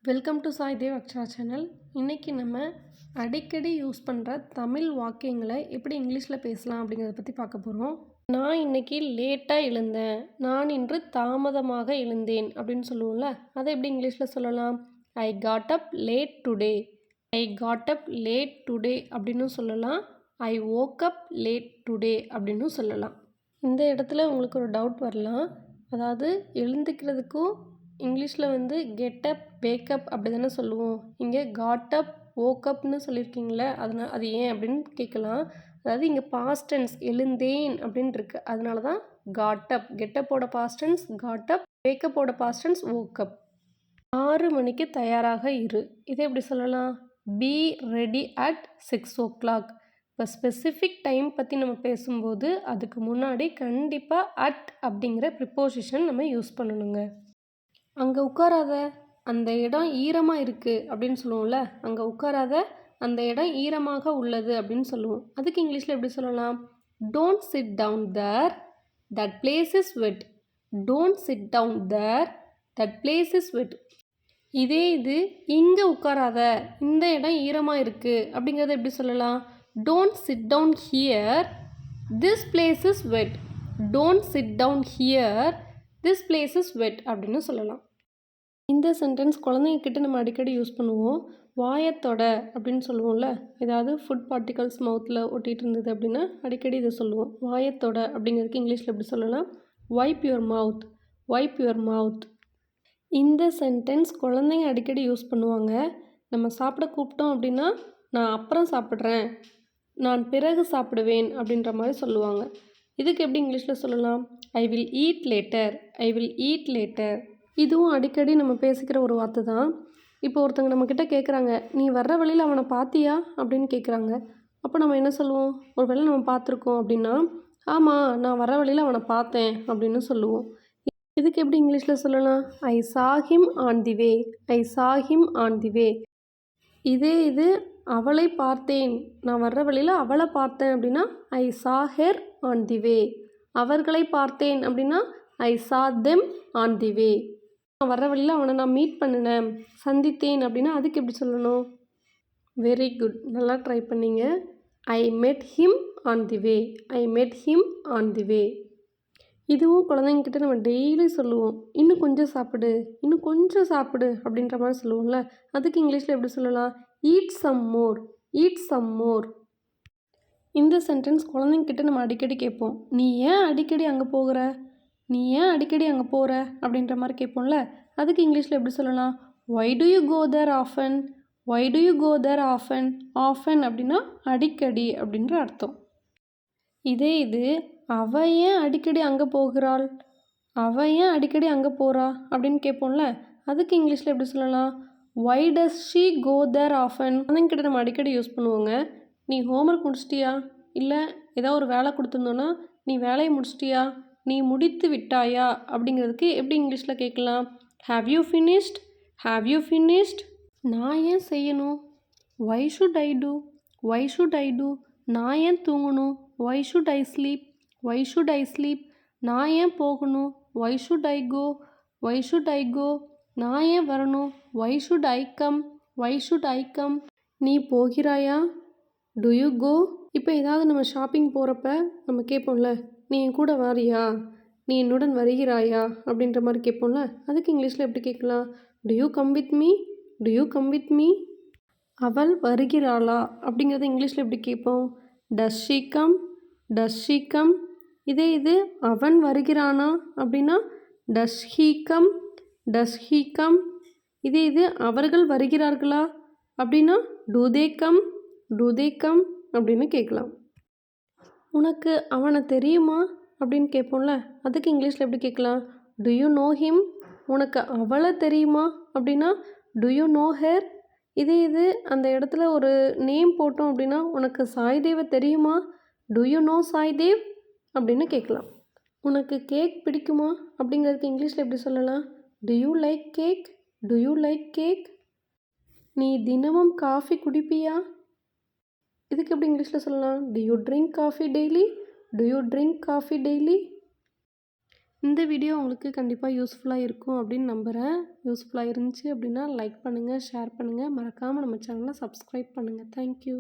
Welcome to Sai Dev Akshara channel. இன்றைக்கி நம்ம அடிக்கடி யூஸ் பண்ணுற தமிழ் வாக்கியங்களை எப்படி இங்கிலீஷில் பேசலாம் அப்படிங்கிறத பற்றி பார்க்க போகிறோம். நான் இன்னைக்கு லேட்டாக எழுந்தேன், நான் இன்று தாமதமாக எழுந்தேன் அப்படின்னு சொல்லுவோம்ல, அதை எப்படி இங்கிலீஷில் சொல்லலாம்? I got up late today. I got up late today அப்படின்னு சொல்லலாம். ஐ woke up லேட் டுடே அப்படின்னு சொல்லலாம். இந்த இடத்துல உங்களுக்கு ஒரு டவுட் வரலாம். அதாவது எழுந்துக்கிறதுக்கும் இங்கிலீஷில் வந்து கெட்டப் வேக்கப் அப்படி தானே சொல்லுவோம். இங்கே காட்டப் ஓக்கப்னு சொல்லியிருக்கீங்களே, அதனால் அது ஏன் அப்படின்னு கேட்கலாம். அதாவது இங்கே பாஸ்ட் டென்ஸ் எழுந்தேன் அப்படின்னு இருக்கு, அதனால தான் காட்டப். கெட்டப்போட பாஸ்ட் டென்ஸ் காட்டப், வேக்கப்போட பாஸ்ட் டென்ஸ் ஓக்கப். 6 மணிக்கு தயாராக இரு, இதை எப்படி சொல்லலாம்? Be ready at 6 o'clock. இப்போ ஸ்பெசிஃபிக் டைம் பற்றி நம்ம பேசும்போது அதுக்கு முன்னாடி கண்டிப்பாக அட் அப்படிங்கிற ப்ரிப்போசிஷன் நம்ம யூஸ் பண்ணணுங்க. அங்கே உட்காராத, அந்த இடம் ஈரமாக இருக்குது அப்படின்னு சொல்லுவோம்ல, அங்கே உட்காராத, அந்த இடம் ஈரமாக உள்ளது அப்படின்னு சொல்லுவோம். அதுக்கு இங்கிலீஷில் எப்படி சொல்லலாம்? Don't sit down there, that place is wet. Don't sit down there, that place is wet. இதே இது இங்கே உட்காராத, இந்த இடம் ஈரமாக இருக்குது அப்படிங்கிறத எப்படி சொல்லலாம்? Don't sit down here, this place is wet. Don't sit down here, this place is wet அப்படின்னு சொல்லலாம். இந்த சென்டென்ஸ் குழந்தைங்கக்கிட்ட நம்ம அடிக்கடி யூஸ் பண்ணுவோம். வாயத்தொட அப்படின்னு சொல்லுவோம்ல, ஏதாவது ஃபுட் பார்ட்டிகல்ஸ் மவுத்தில் ஒட்டிகிட்டு இருந்தது அப்படின்னா அடிக்கடி இதை சொல்லுவோம். வாயத்தொட அப்படிங்கிறதுக்கு இங்கிலீஷில் எப்படி சொல்லலாம்? Vibe your mouth, vibe your mouth. இந்த சென்டென்ஸ் குழந்தைங்க அடிக்கடி யூஸ் பண்ணுவாங்க. நம்ம சாப்பிட கூப்பிட்டோம் அப்படின்னா, நான் அப்புறம் சாப்பிட்றேன், நான் பிறகு சாப்பிடுவேன் அப்படின்ற மாதிரி சொல்லுவாங்க. இதுக்கு எப்படி இங்கிலீஷில் சொல்லலாம்? I will eat later, I will eat later. இதுவும் அடிக்கடி நம்ம பேசிக்கிற ஒரு வார்த்தை தான். இப்போ ஒருத்தங்க நம்மக்கிட்ட கேட்குறாங்க, நீ வர்ற வழியில் அவனை பார்த்தியா அப்படின்னு கேட்குறாங்க. அப்போ நம்ம என்ன சொல்லுவோம்? ஒரு வேளை நம்ம பார்த்துருக்கோம் அப்படின்னா, ஆமாம் நான் வர்ற வழியில் அவனை பார்த்தேன் அப்படின்னு சொல்லுவோம். இதுக்கு எப்படி இங்கிலீஷில் சொல்லலாம்? ஐ சா ஹிம் ஆன் தி வே, ஐ சா ஹிம் ஆன் தி வே. இதே இது அவளை பார்த்தேன், நான் வர்ற வழியில் அவளை பார்த்தேன் அப்படின்னா ஐ சா ஹெர் ஆன் தி வே. அவர்களை பார்த்தேன் அப்படின்னா ஐ சா தெம் ஆன் தி வே. நான் வர்ற வழியில் அவனை நான் மீட் பண்ணினேன், சந்தித்தேன் அப்படின்னா அதுக்கு எப்படி சொல்லணும்? வெரி குட், நல்லா ட்ரை பண்ணீங்க. ஐ மெட் ஹிம் ஆன் தி வே, ஐ மெட் ஹிம் ஆன் தி வே. இதுவும் குழந்தைங்கக்கிட்ட நம்ம டெய்லி சொல்லுவோம். இன்னும் கொஞ்சம் சாப்பிடு, இன்னும் கொஞ்சம் சாப்பிடு அப்படின்ற மாதிரி சொல்லுவோம்ல, அதுக்கு இங்கிலீஷில் எப்படி சொல்லலாம்? Eat some more, eat some more. இந்த சென்டென்ஸ் குழந்தைங்கக்கிட்ட நம்ம அடிக்கடி கேட்போம். நீ ஏன் அடிக்கடி அங்கே போகிற, நீ ஏன் அடிக்கடி அங்கே போகிற அப்படின்ற மாதிரி கேட்போம்ல, அதுக்கு இங்கிலீஷில் எப்படி சொல்லலாம்? Why do you go there often, why do you go there often. Often அப்படின்னா அடிக்கடி அப்படின்ற அர்த்தம். இதே இது அவ ஏன் அடிக்கடி அங்கே போகிறாள், அவ ஏன் அடிக்கடி அங்கே போகிறா அப்படின்னு கேட்போம்ல, அதுக்கு இங்கிலீஷில் எப்படி சொல்லலாம்? Why does she go there often. குழந்தைங்கிட்ட நம்ம அடிக்கடி யூஸ் பண்ணுவோங்க. நீ ஹோம்ஒர்க் முடிச்சிட்டியா, இல்லை ஏதோ ஒரு வேலை கொடுத்துருந்தோன்னா நீ வேலையை முடிச்சிட்டியா, நீ முடித்து விட்டாயா அப்படிங்கிறதுக்கு எப்படி இங்கிலீஷில் கேட்கலாம்? Have you finished, have you finished. நான் ஏன் செய்யணும், why should I do, why should I do. நான் ஏன் தூங்கணும், why should I sleep, why should I sleep. நான் ஏன் போகணும், why should I go, why should I go. நான் ஏன் வரணும், why should I come, why should I come. நீ போகிறாயா, டு யூ கோ. இப்போ ஏதாவது நம்ம ஷாப்பிங் போகிறப்ப நம்ம கேட்போம்ல, நீ என் கூட வாரியா, நீ என்னுடன் வருகிறாயா அப்படின்ற மாதிரி கேட்போம்ல, அதுக்கு இங்கிலீஷில் எப்படி கேட்கலாம்? Do you come with me, do you come with me. அவள் வருகிறாளா அப்படிங்கிறத இங்கிலீஷில் எப்படி கேட்போம்? Does she come, does she come. இதே இது அவன் வருகிறானா அப்படின்னா does he come, does he come. இதே இது அவர்கள் வருகிறார்களா அப்படின்னா do they come, do they come அப்படின்னு கேட்கலாம். உனக்கு அவனை தெரியுமா அப்படின்னு கேட்போம்ல, அதுக்கு இங்கிலீஷில் எப்படி கேட்கலாம்? Do you know him. உனக்கு அவளை தெரியுமா அப்படின்னா டு யூ நோ ஹெர். இதே இது அந்த இடத்துல ஒரு நேம் போட்டோம் அப்படின்னா உனக்கு சாய்தேவை தெரியுமா, டு யூ நோ சாய்தேவ் அப்படின்னு கேட்கலாம். உனக்கு கேக் பிடிக்குமா அப்படிங்கிறதுக்கு இங்கிலீஷில் எப்படி சொல்லலாம்? To you like cake, to you like cake. நீ தினமும் காஃபி குடிப்பியா, இதுக்கு எப்படி இங்கிலீஷில் சொல்லலாம்? To you drink coffee daily, to you drink coffee daily. இந்த வீடியோ உங்களுக்கு கண்டிப்பாக யூஸ்ஃபுல்லாக இருக்கும் அப்படின்னு நம்புகிறேன். யூஸ்ஃபுல்லாக இருந்துச்சு அப்படின்னா லைக் பண்ணுங்கள், ஷேர் பண்ணுங்கள். மறக்காமல் நம்ம சேனலை சப்ஸ்கிரைப் பண்ணுங்கள். தேங்க்யூ.